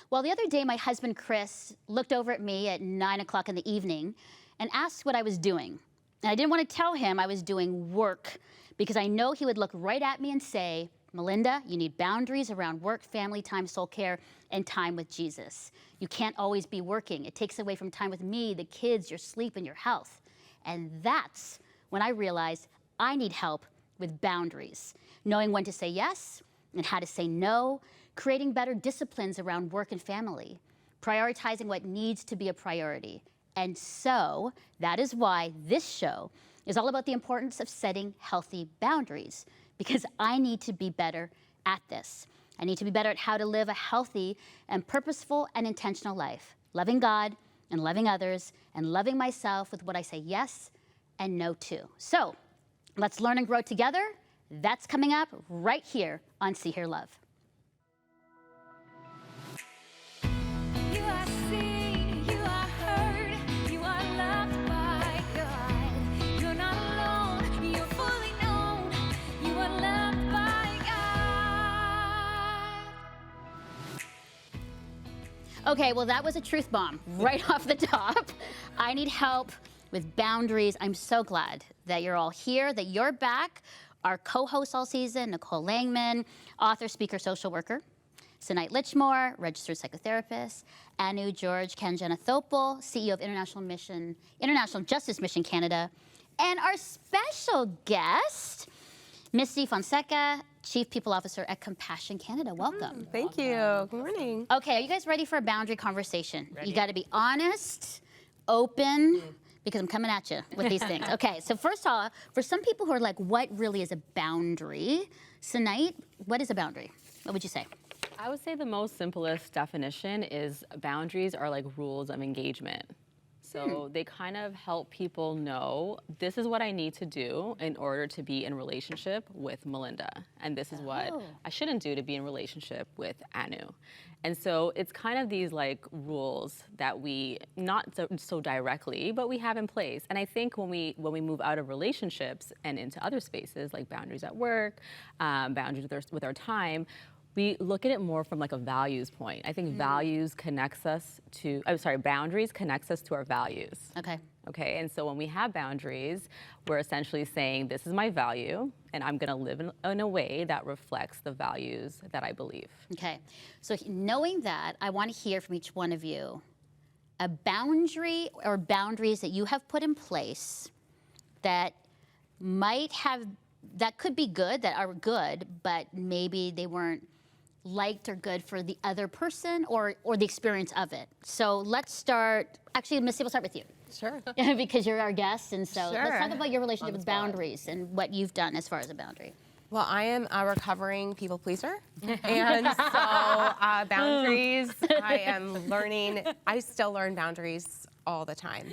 Well, the other day, my husband, Chris, looked over at me at 9 o'clock in the evening and asked what I was doing. And I didn't want to tell him I was doing work because I know he would look right at me and say, Melinda, you need boundaries around work, family time, soul care, and time with Jesus. You can't always be working. It takes away from time with me, the kids, your sleep, and your health. And that's when I realized I need help with boundaries, knowing when to say yes and how to say no, creating better disciplines around work and family, prioritizing what needs to be a priority. And so that is why this show is all about the importance of setting healthy boundaries, because I need to be better at this. I need to be better at how to live a healthy and purposeful and intentional life, loving God and loving others and loving myself with what I say yes and no to. So let's learn and grow together. That's coming up right here on See, Hear, Love. You are seen, you are heard, you are loved by God. You're not alone, you're fully known, you are loved by God. Okay, well, that was a truth bomb right off the top. I need help with boundaries. I'm so glad that you're all here, that you're back. Our co-hosts all season, Nicole Langman, author, speaker, social worker. Senite Lichmore, registered psychotherapist. Anu George Kanjanathopal, CEO of International Justice Mission Canada. And our special guest, Misty Fonseca, Chief People Officer at Compassion Canada. Welcome. Thank you. Good morning. Okay, are you guys ready for a boundary conversation? Ready. You got to be honest, open, because I'm coming at you with these things. Okay, so first of all, for some people who are like, what really is a boundary? Senite, what is a boundary? What would you say? I would say the most simplest definition is boundaries are like rules of engagement. So they kind of help people know this is what I need to do in order to be in relationship with Melinda. And this is what I shouldn't do to be in relationship with Anu. And so it's kind of these like rules that we, not so directly, but we have in place. And I think when we move out of relationships and into other spaces like boundaries at work, boundaries with our time, we look at it more from like a values point. I think boundaries connects us to our values. Okay. Okay, and so when we have boundaries, we're essentially saying this is my value and I'm gonna live in a way that reflects the values that I believe. Okay, so knowing that, I want to hear from each one of you a boundary or boundaries that you have put in place that could be good, that are good, but maybe they weren't liked or good for the other person or the experience of it. So let's start, actually, Missy, we'll start with you. Sure. Because you're our guest, and so Sure. let's talk about your relationship with boundaries and what you've done as far as a boundary. Well, I am a recovering people pleaser. And so boundaries, I am learning, I still learn boundaries all the time.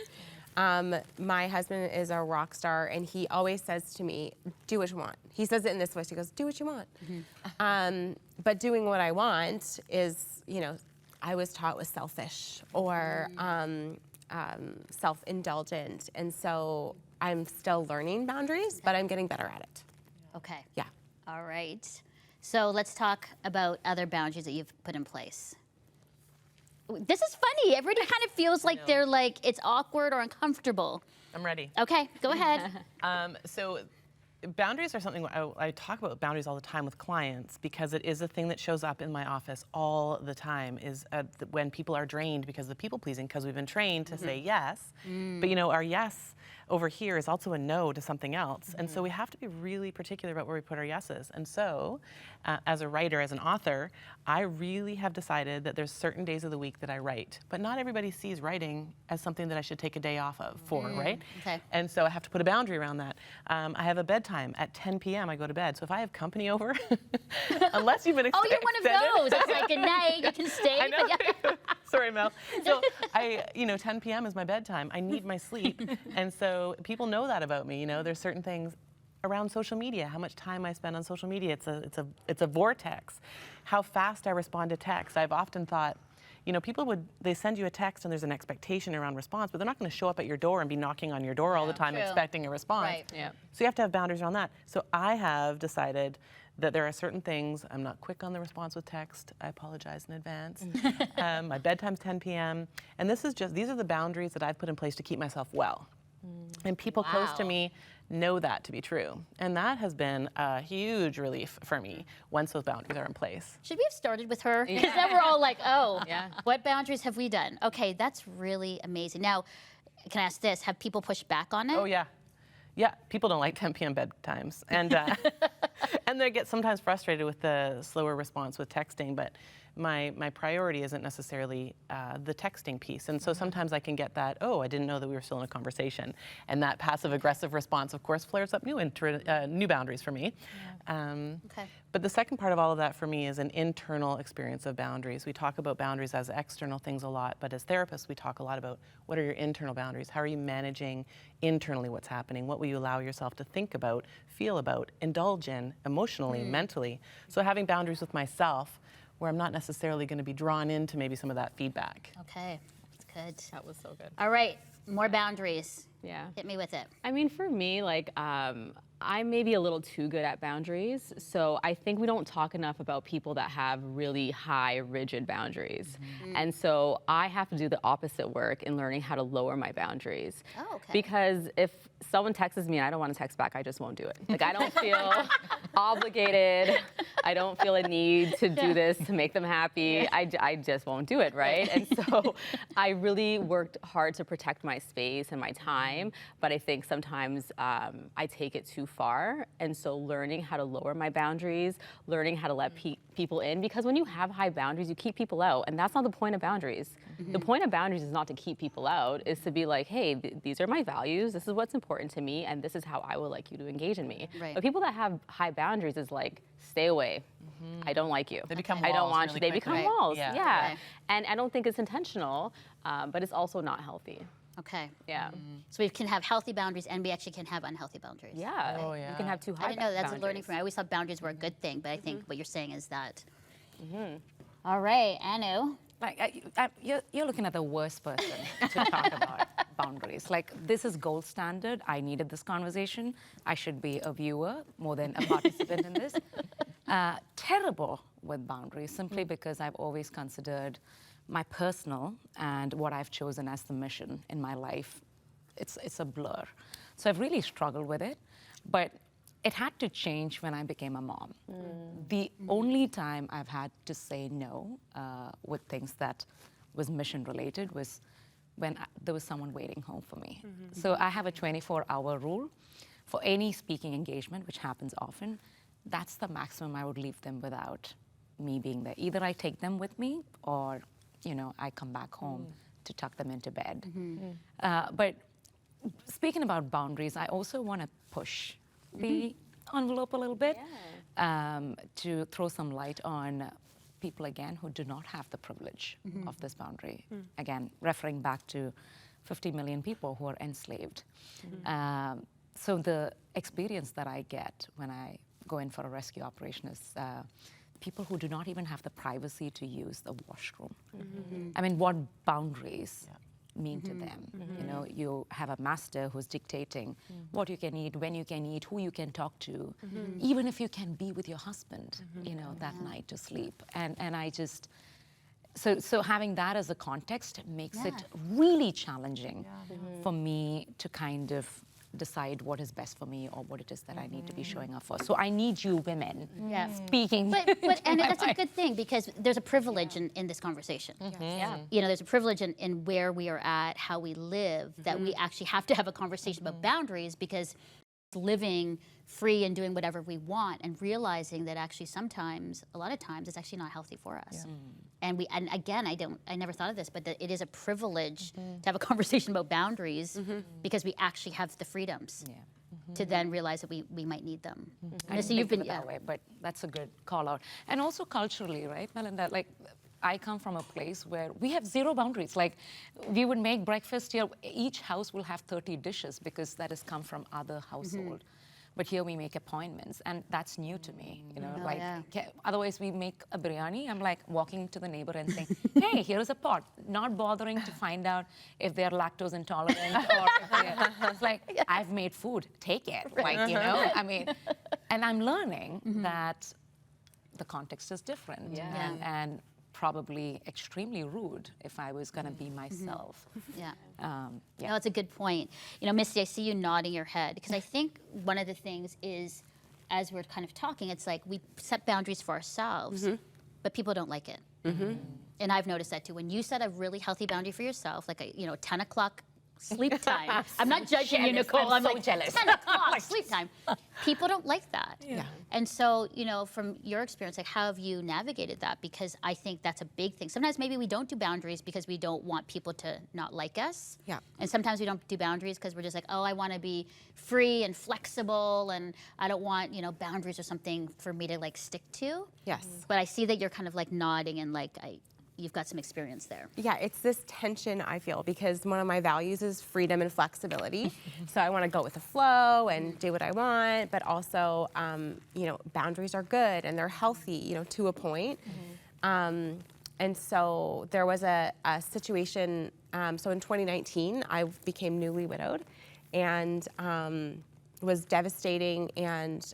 My husband is a rock star, and he always says to me, do what you want. He says it in this voice, he goes, do what you want. But doing what I want is, I was taught was selfish or self-indulgent. And so I'm still learning boundaries, but I'm getting better at it. Okay. Yeah. All right. So let's talk about other boundaries that you've put in place. This is funny. Everybody kind of feels like they're like, it's awkward or uncomfortable. I'm ready. Okay, go ahead. So boundaries are something I talk about boundaries all the time with clients because it is a thing that shows up in my office all the time is when people are drained because of people pleasing, because we've been trained to say yes, but our yes over here is also a no to something else. And so we have to be really particular about where we put our yeses. And so as a writer, as an author, I really have decided that there's certain days of the week that I write, but not everybody sees writing as something that I should take a day off of for, right? Okay. And so I have to put a boundary around that. I have a bedtime. At 10 p.m. I go to bed. So if I have company over, unless you've been Oh, you're one of those. It's like, good night, you can stay. I know. Sorry, Mel. So 10 p.m. is my bedtime. I need my sleep. And so people know that about me. There's certain things around social media, how much time I spend on social media. It's a vortex. How fast I respond to text. I've often thought, people they send you a text and there's an expectation around response, but they're not going to show up at your door and be knocking on your door all the time True. expecting a response. Right. Yeah. So you have to have boundaries around that. So I have decided that there are certain things. I'm not quick on the response with text. I apologize in advance. My bedtime's 10 p.m. And these are the boundaries that I've put in place to keep myself well. And people close to Wow. me know that to be true. And that has been a huge relief for me once those boundaries are in place. Should we have started with her? Because then we're all like, oh, Yeah. what boundaries have we done? Okay, that's really amazing. Now, can I ask this? Have people pushed back on it? Oh, yeah. Yeah, people don't like 10 p.m. bedtimes. And, and they get sometimes frustrated with the slower response with texting, but my priority isn't necessarily the texting piece. And so sometimes I can get that, oh, I didn't know that we were still in a conversation. And that passive-aggressive response, of course, flares up new boundaries for me. Okay. But the second part of all of that for me is an internal experience of boundaries. We talk about boundaries as external things a lot, but as therapists, we talk a lot about what are your internal boundaries? How are you managing internally what's happening? What will you allow yourself to think about, feel about, indulge in emotionally, mentally? So having boundaries with myself where I'm not necessarily going to be drawn into maybe some of that feedback. Okay, that's good. That was so good. All right, more boundaries. Yeah. Hit me with it. I mean, for me, like, I'm maybe a little too good at boundaries. So I think we don't talk enough about people that have really high, rigid boundaries. And so I have to do the opposite work in learning how to lower my boundaries. Oh, okay. Because if someone texts me and I don't want to text back, I just won't do it. Like, I don't feel obligated. I don't feel a need to do this to make them happy. I just won't do it, right? And so I really worked hard to protect my space and my time, but I think sometimes I take it too far. And so learning how to lower my boundaries, learning how to let people in, because when you have high boundaries, you keep people out, and that's not the point of boundaries. The point of boundaries is not to keep people out, is to be like, hey, these are my values, this is what's important to me, and this is how I would like you to engage in me. Right. But people that have high boundaries is like, stay away. I don't like you. They become I don't walls want really you. They quickly. become Right. walls. Yeah. Yeah. Right. And I don't think it's intentional, but it's also not healthy. Okay. Yeah. So we can have healthy boundaries and we actually can have unhealthy boundaries. Yeah. Oh, You yeah. can have too high I didn't know that's a learning boundaries. for me. I always thought boundaries were a good thing, but I think what you're saying is that. All right, Anu. Like, you're looking at the worst person to talk about boundaries. Like, this is gold standard. I needed this conversation. I should be a viewer more than a participant in this. Terrible with boundaries, simply because I've always considered my personal and what I've chosen as the mission in my life, it's a blur. So I've really struggled with it, but it had to change when I became a mom. The only time I've had to say no with things that was mission related was when there was someone waiting home for me. So I have a 24-hour rule for any speaking engagement, which happens often. That's the maximum I would leave them without me being there. Either I take them with me or, I come back home to tuck them into bed. But speaking about boundaries, I also want to push the envelope a little bit to throw some light on people, again, who do not have the privilege of this boundary. Again, referring back to 50 million people who are enslaved. So the experience that I get when I go in for a rescue operation is people who do not even have the privacy to use the washroom. I mean, what boundaries mean to them? You have a master who's dictating what you can eat, when you can eat, who you can talk to, even if you can be with your husband, that night to sleep. And I just, so having that as a context makes it really challenging for me to kind of decide what is best for me or what it is that I need to be showing up for. So I need you women speaking. But and that's a good thing because there's a privilege in this conversation. Yeah. There's a privilege in where we are at, how we live, that we actually have to have a conversation about boundaries because living free and doing whatever we want and realizing that actually sometimes, a lot of times, it's actually not healthy for us. And again, I never thought of this, but that it is a privilege to have a conversation about boundaries because we actually have the freedoms to then realize that we might need them. I And so didn't you've think been of it that way, but that's a good call out. And also culturally, right, Melinda? Like, I come from a place where we have zero boundaries. Like, we would make breakfast here. Each house will have 30 dishes because that has come from other household. but here we make appointments, and that's new to me. You know, Oh, like yeah. otherwise we make a biryani. I'm like walking to the neighbor and saying, "Hey, here's a pot," not bothering to find out if they're lactose intolerant or if they're, it's like I've made food, take it. Like you know, I mean, and I'm learning that the context is different and probably extremely rude if I was going to be myself. Yeah. Yeah. No, it's a good point. You know, Misty, I see you nodding your head because I think one of the things is, as we're kind of talking, it's like we set boundaries for ourselves, but people don't like it. And I've noticed that too. When you set a really healthy boundary for yourself, like a 10 o'clock sleep time. I'm not judging you, Jealous. Nicole. I'm so like, jealous. 10 o'clock sleep time. People don't like that. Yeah. And so, from your experience, like, how have you navigated that? Because I think that's a big thing. Sometimes maybe we don't do boundaries because we don't want people to not like us. Yeah. And sometimes we don't do boundaries because we're just like, oh, I want to be free and flexible, and I don't want, boundaries or something for me to like stick to. Yes. But I see that you're kind of like nodding and like you've got some experience there. Yeah, it's this tension I feel because one of my values is freedom and flexibility. So I want to go with the flow and do what I want, but also, boundaries are good and they're healthy, to a point. And so there was a situation. So in 2019, I became newly widowed, and it was devastating. And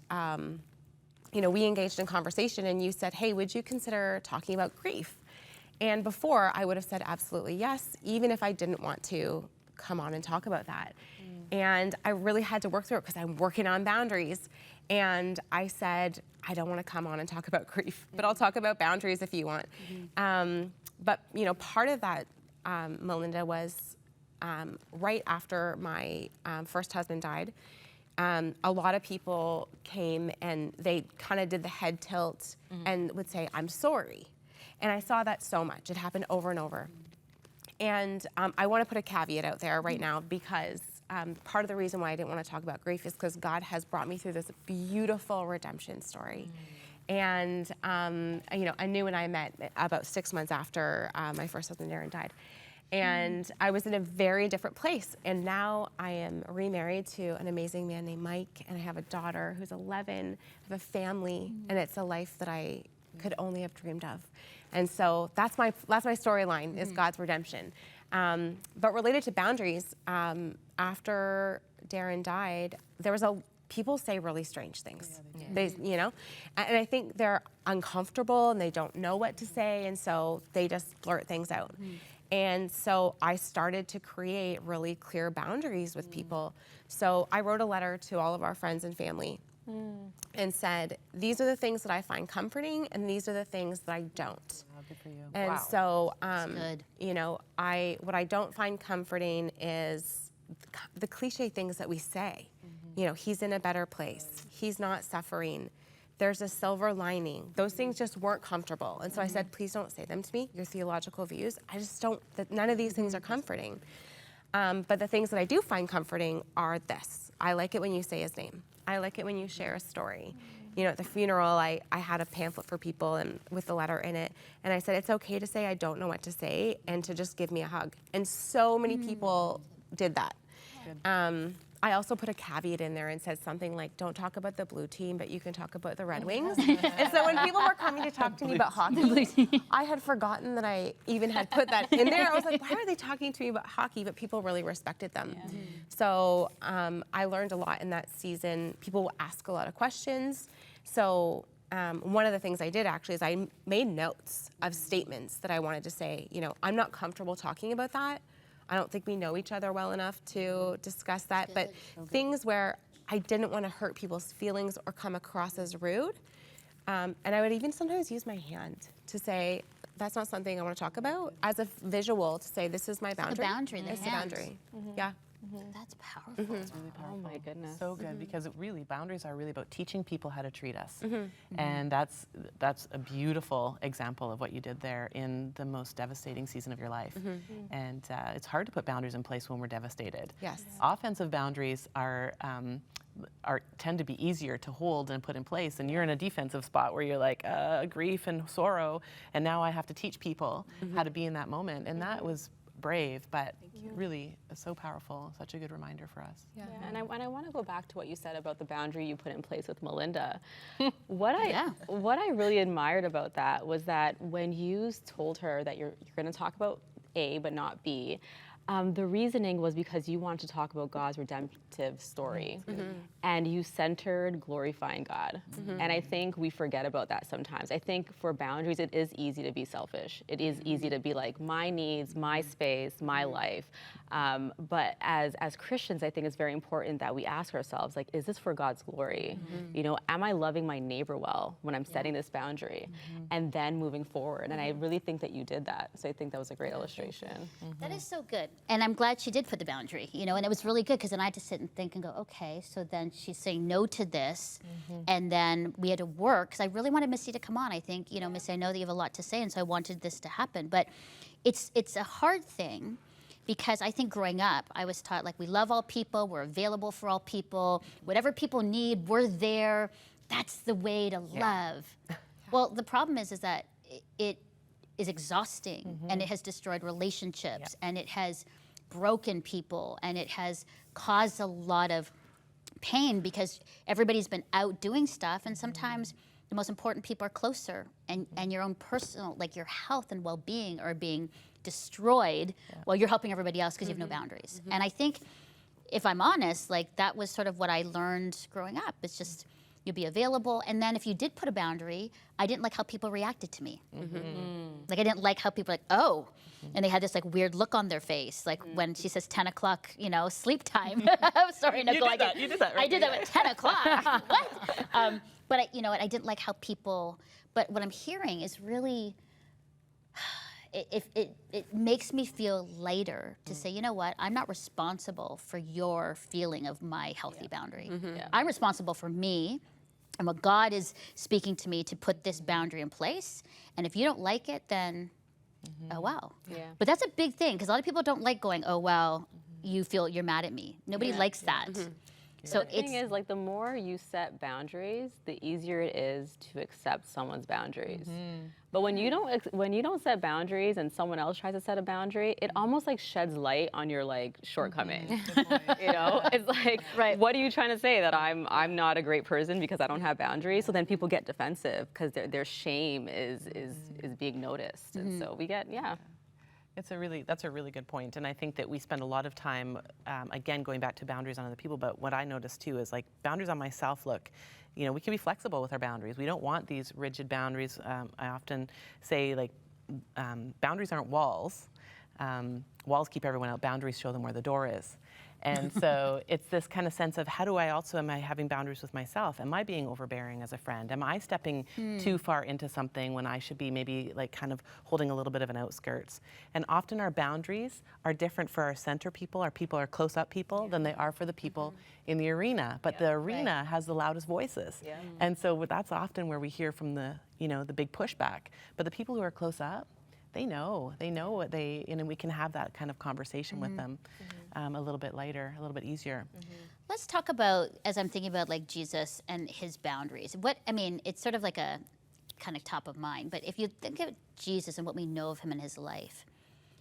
we engaged in conversation, and you said, "Hey, would you consider talking about grief?" And before, I would have said absolutely yes, even if I didn't want to come on and talk about that. And I really had to work through it because I'm working on boundaries. And I said, I don't want to come on and talk about grief, but I'll talk about boundaries if you want. But part of that, Melinda, was right after my first husband died. A lot of people came and they kind of did the head tilt and would say, "I'm sorry." And I saw that so much. It happened over and over. And I want to put a caveat out there right now because part of the reason why I didn't want to talk about grief is because God has brought me through this beautiful redemption story. And, Anu and I met about 6 months after my first husband, Darren, died. And I was in a very different place. And now I am remarried to an amazing man named Mike, and I have a daughter who's 11, I have a family, and it's a life that I could only have dreamed of. And so that's my storyline is God's redemption. But related to boundaries, after Darren died, people say really strange things. They, and I think they're uncomfortable and they don't know what to say, and so they just blurt things out. And so I started to create really clear boundaries with people. So I wrote a letter to all of our friends and family and said, these are the things that I find comforting, and these are the things that I don't. Oh, good for you. And so, good. what I don't find comforting is the cliche things that we say. He's in a better place. He's not suffering. There's a silver lining. Those things just weren't comfortable. And so I said, please don't say them to me, your theological views. I just don't, none of these things are comforting. But the things that I do find comforting are this. I like it when you say his name. I like it when you share a story. At the funeral, I had a pamphlet for people and with the letter in it. And I said, it's okay to say I don't know what to say and to just give me a hug. And so many people did that. I also put a caveat in there and said something like, don't talk about the blue team, but you can talk about the Red Wings. And so when people were coming to talk to me about hockey, I had forgotten that I even had put that in there. I was like, why are they talking to me about hockey? But people really respected them. So I learned a lot in that season. People will ask a lot of questions. So one of the things I did actually is I made notes of statements that I wanted to say. I'm not comfortable talking about that. I don't think we know each other well enough to discuss that, but things where I didn't want to hurt people's feelings or come across as rude. And I would even sometimes use my hand to say, that's not something I want to talk about, as a visual to say, this is my boundary. boundary, the It's the hand. boundary. Yeah. That's powerful. It's really powerful. Oh my goodness. So good, because boundaries are really about teaching people how to treat us. And that's a beautiful example of what you did there in the most devastating season of your life. And it's hard to put boundaries in place when we're devastated. Yes. Offensive boundaries tend to be easier to hold and put in place, and you're in a defensive spot where you're like grief and sorrow, and now I have to teach people how to be in that moment. And that was brave, but really so powerful, such a good reminder for us. Yeah, and I want to go back to what you said about the boundary you put in place with Melinda. What I really admired about that was that when you told her that you're going to talk about A but not B, the reasoning was because you wanted to talk about God's redemptive story, and you centered glorifying God. And I think we forget about that sometimes. I think for boundaries, it is easy to be selfish. It is easy to be like, my needs, my space, my life. But as Christians, I think it's very important that we ask ourselves, like, is this for God's glory? You know, am I loving my neighbor well when I'm setting this boundary? And then moving forward. And I really think that you did that. So I think that was a great illustration. That is so good. And I'm glad she did put the boundary, you know, and it was really good because then I had to sit and think and go, okay, so then she's saying no to this. And then we had to work because I really wanted Missy to come on. I think, you know, Missy, I know that you have a lot to say, and so I wanted this to happen. But it's a hard thing because I think growing up, I was taught like we love all people, we're available for all people, whatever people need, we're there. That's the way to love. Well, the problem is that it is exhausting and it has destroyed relationships and it has broken people and it has caused a lot of pain because everybody's been out doing stuff and sometimes the most important people are closer and your own personal, like your health and well-being are being destroyed while you're helping everybody else because you have no boundaries. And I think, if I'm honest, like that was sort of what I learned growing up. It's just, you'd be available. And then if you did put a boundary, I didn't like how people reacted to me. Like I didn't like how people were like, oh, and they had this like weird look on their face. Like when she says 10 o'clock, you know, sleep time. I'm sorry, Nicole. You did that, right? I did that at 10 o'clock. What? But I didn't like how people, but what I'm hearing is really, it makes me feel lighter to say, you know what, I'm not responsible for your feeling of my healthy boundary. I'm responsible for me and what God is speaking to me to put this boundary in place. And if you don't like it, then oh wow. But that's a big thing because a lot of people don't like going, oh wow, you feel you're mad at me. Nobody likes that. So the thing is, like, the more you set boundaries, the easier it is to accept someone's boundaries. But when you don't set boundaries and someone else tries to set a boundary, it almost like sheds light on your like shortcomings. You know, it's like, what are you trying to say, that I'm not a great person because I don't have boundaries? So then people get defensive because their shame is being noticed, and so we get That's a really good point. And I think that we spend a lot of time, again, going back to boundaries on other people, but what I noticed too is like boundaries on myself, look, you know, we can be flexible with our boundaries. We don't want these rigid boundaries. I often say like, boundaries aren't walls. Walls keep everyone out, boundaries show them where the door is. And so it's this kind of sense of am I having boundaries with myself? Am I being overbearing as a friend? Am I stepping too far into something when I should be maybe like kind of holding a little bit of an outskirts? And often our boundaries are different for our center people, our close up people, than they are for the people in the arena. But the arena has the loudest voices. And so that's often where we hear from the big pushback. But the people who are close up, they know what and we can have that kind of conversation with them a little bit lighter, a little bit easier. let's talk about, as I'm thinking about like Jesus and his boundaries. It's sort of like a kind of top of mind, but if you think of Jesus and what we know of him and his life,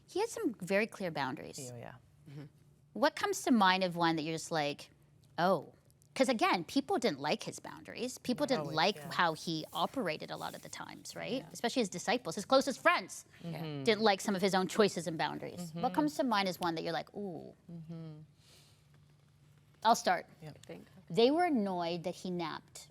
he had some very clear boundaries. Oh, yeah. Mm-hmm. What comes to mind of one that you're just like, oh, because again, people didn't like his boundaries. People didn't like how he operated a lot of the times, right? Yeah. Especially his disciples, his closest friends didn't like some of his own choices and boundaries. Mm-hmm. What comes to mind is one that you're like, ooh. Mm-hmm. I'll start. Yeah. They were annoyed that he napped.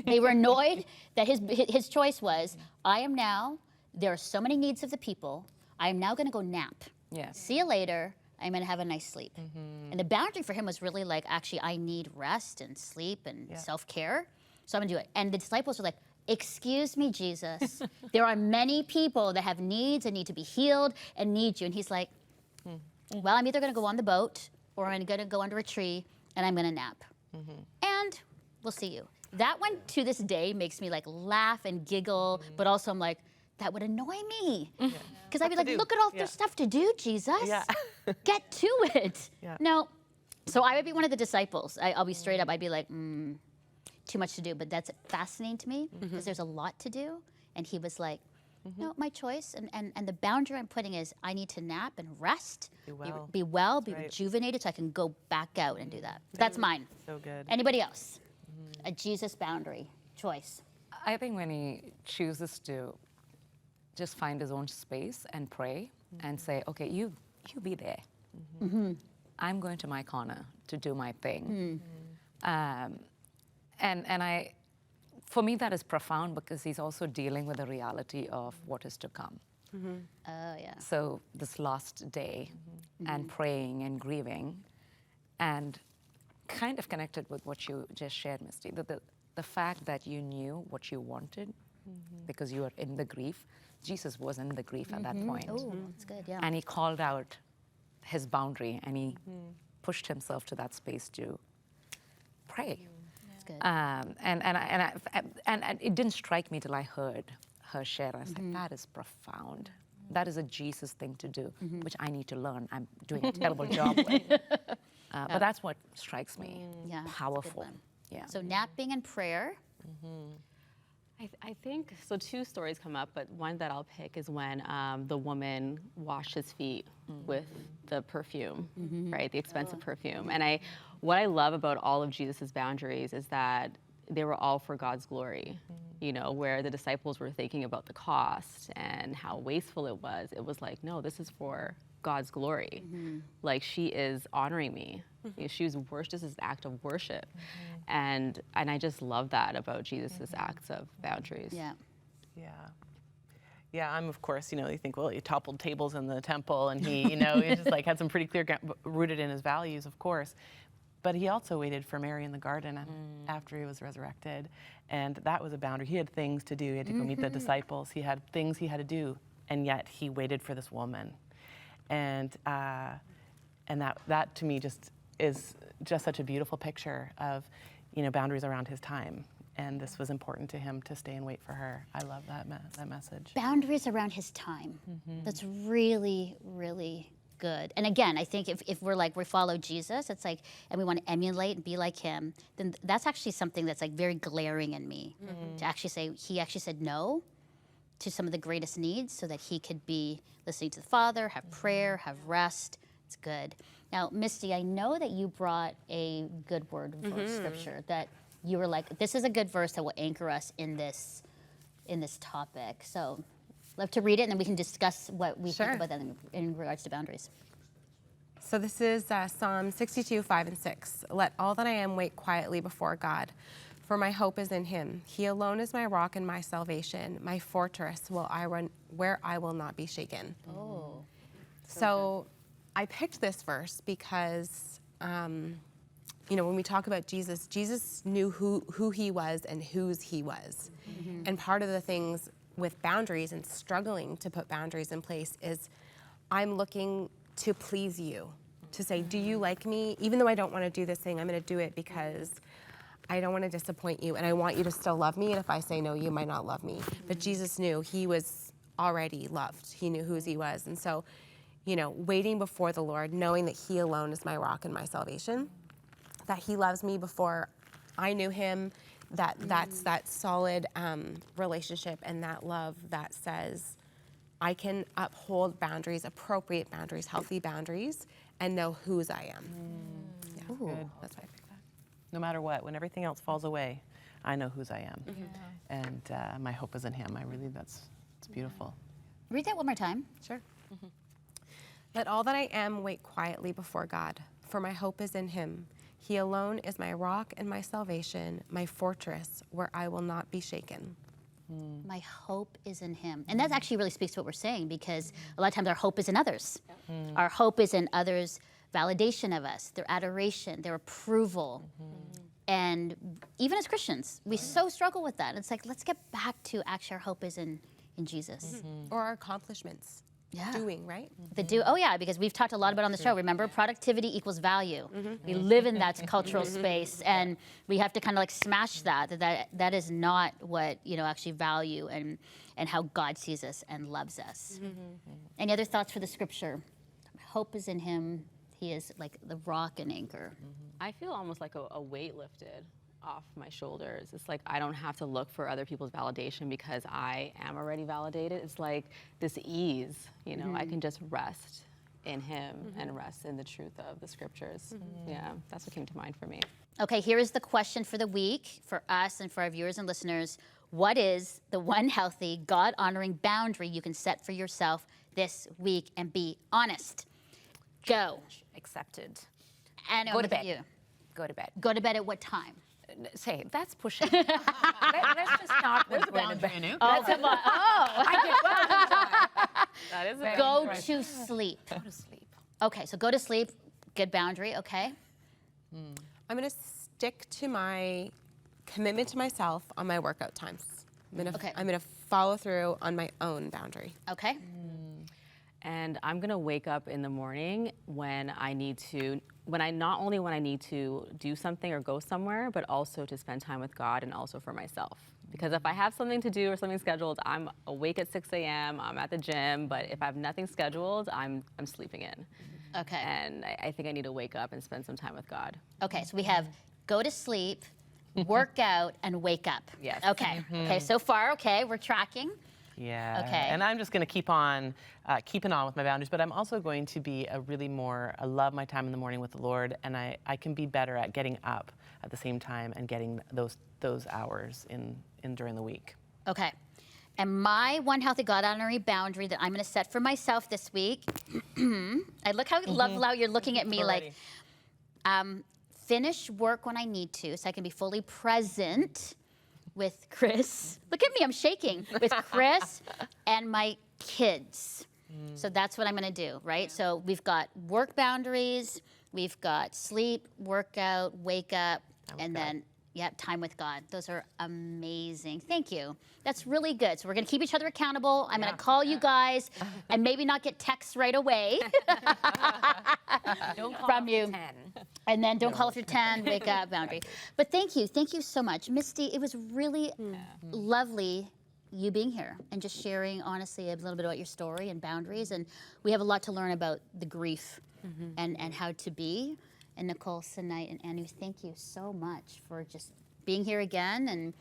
They were annoyed that his choice was, there are so many needs of the people, I am now going to go nap. Yeah. See you later. I'm going to have a nice sleep. Mm-hmm. And the boundary for him was really like, actually, I need rest and sleep and self-care, so I'm going to do it. And the disciples were like, excuse me, Jesus. There are many people that have needs and need to be healed and need you. And he's like, well, I'm either going to go on the boat or I'm going to go under a tree and I'm going to nap. Mm-hmm. And we'll see you. That one to this day makes me like laugh and giggle, but also I'm like, that would annoy me. Because I'd be like, look at all the stuff to do, Jesus. Yeah. Get to it. Yeah. No. So I would be one of the disciples. I'll be straight up. I'd be like, too much to do. But that's fascinating to me because there's a lot to do. And he was like, no, my choice. And the boundary I'm putting is I need to nap and rest, Be well. be well, be right. rejuvenated so I can go back out and do that. That's mine. So good. Anybody else? A Jesus boundary choice. I think when he chooses to just find his own space and pray and say, okay, you be there. I'm going to my corner to do my thing. And for me, that is profound because he's also dealing with the reality of what is to come. Oh, yeah. So this last day and praying and grieving and kind of connected with what you just shared, Misty, the fact that you knew what you wanted because you were in the grief. Jesus was in the grief at that point. Oh, that's good, yeah. And he called out his boundary and he pushed himself to that space to pray. That's good. And it didn't strike me till I heard her share. I was like, that is profound. That is a Jesus thing to do, which I need to learn. I'm doing a terrible job with. But that's what strikes me. Yeah, that's a good Powerful. one. Yeah. So napping and prayer. I think, so two stories come up, but one that I'll pick is when the woman washed his feet with the perfume, right? The expensive perfume. And what I love about all of Jesus's boundaries is that they were all for God's glory. You know, where the disciples were thinking about the cost and how wasteful it was like, no, this is for God's glory. Like, she is honoring me. You know, she was worshiped. This is an act of worship. And I just love that about Jesus's acts of boundaries. Yeah. Yeah. Yeah, I'm, of course, you know, you think, well, he toppled tables in the temple and he, you know, he just like had some pretty clear, rooted in his values, of course. But he also waited for Mary in the garden after he was resurrected. And that was a boundary. He had things to do. He had to go meet the disciples. He had things he had to do. And yet he waited for this woman. And that to me just is just such a beautiful picture of, you know, boundaries around his time. And this was important to him to stay and wait for her. I love that message. Boundaries around his time. That's really, really good. And again, I think if we're like, we follow Jesus, it's like, and we want to emulate and be like him, then that's actually something that's like very glaring in me. To actually say, he actually said no to some of the greatest needs so that he could be listening to the Father, have prayer, have rest. It's good. Now, Misty, I know that you brought a good word verse scripture that you were like, this is a good verse that will anchor us in this topic. So, love to read it, and then we can discuss what we think about that in regards to boundaries. So this is Psalm 62, 5 and 6. Let all that I am wait quietly before God, for my hope is in him. He alone is my rock and my salvation, my fortress where I will not be shaken. Oh. So I picked this verse because, you know, when we talk about Jesus, Jesus knew who he was and whose he was. And part of the things with boundaries and struggling to put boundaries in place is I'm looking to please you, to say, do you like me? Even though I don't want to do this thing, I'm going to do it because I don't want to disappoint you and I want you to still love me. And if I say no, you might not love me. But Jesus knew he was already loved. He knew whose he was. And so, you know, waiting before the Lord, knowing that he alone is my rock and my salvation, that he loves me before I knew him, that's that solid relationship and that love that says I can uphold boundaries, appropriate boundaries, healthy boundaries, and know whose I am. Yeah, Good. that's why I picked that. No matter what, when everything else falls away, I know whose I am. And my hope is in him. It's beautiful. Read that one more time. Sure. Let all that I am wait quietly before God, for my hope is in him. He alone is my rock and my salvation, my fortress where I will not be shaken. My hope is in him. And that actually really speaks to what we're saying, because a lot of times our hope is in others. Our hope is in others' validation of us, their adoration, their approval. And even as Christians, we so struggle with that. It's like, let's get back to actually our hope is in Jesus. Or our accomplishments. Yeah. Doing, right? Oh yeah, because we've talked a lot about on the show. Remember, productivity equals value. We live in that cultural space, and we have to kind of like smash that is not what, you know, actually value and how God sees us and loves us. Any other thoughts for the scripture? Hope is in him. He is like the rock and anchor. I feel almost like a weight lifted off my shoulders. It's like I don't have to look for other people's validation because I am already validated. It's like this ease, you know, I can just rest in him and rest in the truth of the scriptures. Yeah, that's what came to mind for me. Okay, here is the question for the week for us and for our viewers and listeners. What is the one healthy, God-honoring boundary you can set for yourself this week, and be honest? Go. Accepted. And Go to bed. You. Go to bed. Go to bed at what time? Say, that's pushing. Let's just start with going to bed. That's about, That is go to sleep. Go to sleep. Okay, so go to sleep. Good boundary, okay? I'm going to stick to my commitment to myself on my workout times. I'm going to follow through on my own boundary. Okay. And I'm gonna wake up in the morning when I need to, not only when I need to do something or go somewhere, but also to spend time with God and also for myself. Because if I have something to do or something scheduled, I'm awake at 6 a.m., I'm at the gym, but if I have nothing scheduled, I'm sleeping in. Okay. And I think I need to wake up and spend some time with God. Okay, so we have go to sleep, work out, and wake up. Yes. Okay. Okay, so far, okay, we're tracking. Yeah. Okay. And I'm just going to keep on keeping on with my boundaries, but I'm also going to be I love my time in the morning with the Lord, and I can be better at getting up at the same time and getting those hours in during the week. Okay. And my one healthy God-honoring boundary that I'm going to set for myself this week, I look how how you're looking at me like, finish work when I need to so I can be fully present with Chris. Look at me, I'm shaking. With Chris and my kids. So that's what I'm going to do, right? So we've got work boundaries, we've got sleep, workout, wake up, and then time with God. Those are amazing. Thank you. That's really good. So we're going to keep each other accountable. I'm going to call you guys and maybe not get texts right away from you. 10. And then don't call if you're 10, wake up, boundary. But thank you so much. Misty, it was really lovely you being here and just sharing honestly a little bit about your story and boundaries. And we have a lot to learn about the grief and how to be. And Nicole, Sinai, and Anu, thank you so much for just being here again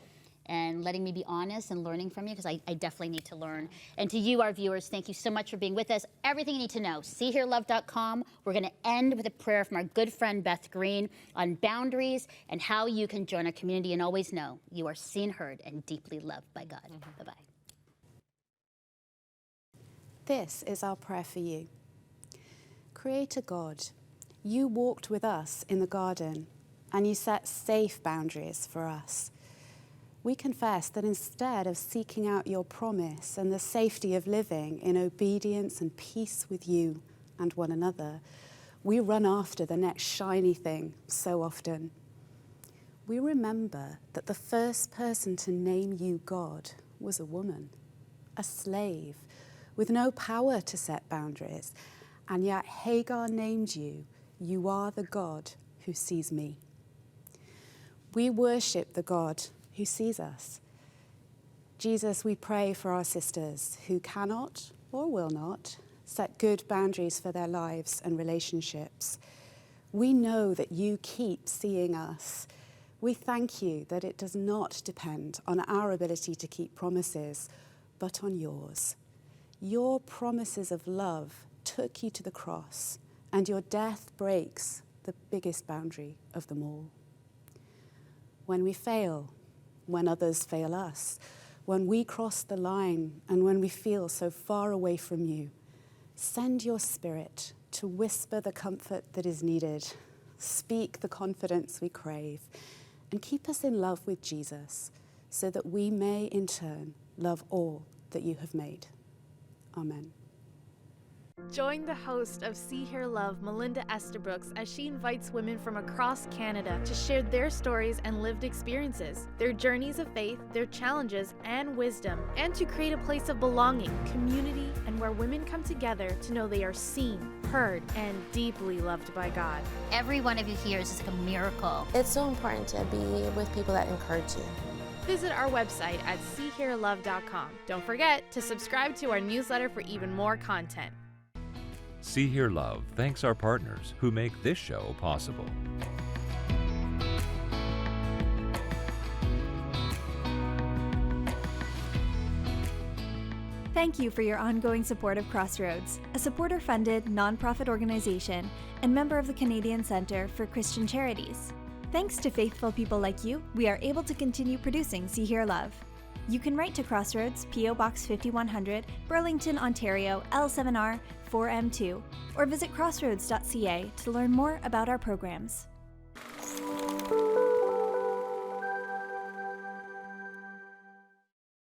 and letting me be honest and learning from you, because I definitely need to learn. And to you, our viewers, thank you so much for being with us. Everything you need to know, seehearlove.com. We're going to end with a prayer from our good friend Beth Green on boundaries and how you can join our community, and always know you are seen, heard, and deeply loved by God. Bye-bye. This is our prayer for you. Creator God, you walked with us in the garden and you set safe boundaries for us. We confess that instead of seeking out your promise and the safety of living in obedience and peace with you and one another, we run after the next shiny thing so often. We remember that the first person to name you God was a woman, a slave, with no power to set boundaries, and yet Hagar named you, "You are the God who sees me." We worship the God who sees us. Jesus, we pray for our sisters who cannot or will not set good boundaries for their lives and relationships. We know that you keep seeing us. We thank you that it does not depend on our ability to keep promises, but on yours. Your promises of love took you to the cross, and your death breaks the biggest boundary of them all. When we fail, when others fail us, when we cross the line, and when we feel so far away from you, send your Spirit to whisper the comfort that is needed, speak the confidence we crave, and keep us in love with Jesus, so that we may in turn love all that you have made. Amen. Join the host of See, Hear, Love, Melinda Estabrooks, as she invites women from across Canada to share their stories and lived experiences, their journeys of faith, their challenges and wisdom, and to create a place of belonging, community, and where women come together to know they are seen, heard, and deeply loved by God. Every one of you here is just like a miracle. It's so important to be with people that encourage you. Visit our website at seehearlove.com. Don't forget to subscribe to our newsletter for even more content. See, Hear, Love thanks our partners who make this show possible. Thank you for your ongoing support of Crossroads, a supporter-funded, nonprofit organization and member of the Canadian Centre for Christian Charities. Thanks to faithful people like you, we are able to continue producing See Hear Love. You can write to Crossroads, P.O. Box 5100, Burlington, Ontario, L7R 4M2, or visit crossroads.ca to learn more about our programs.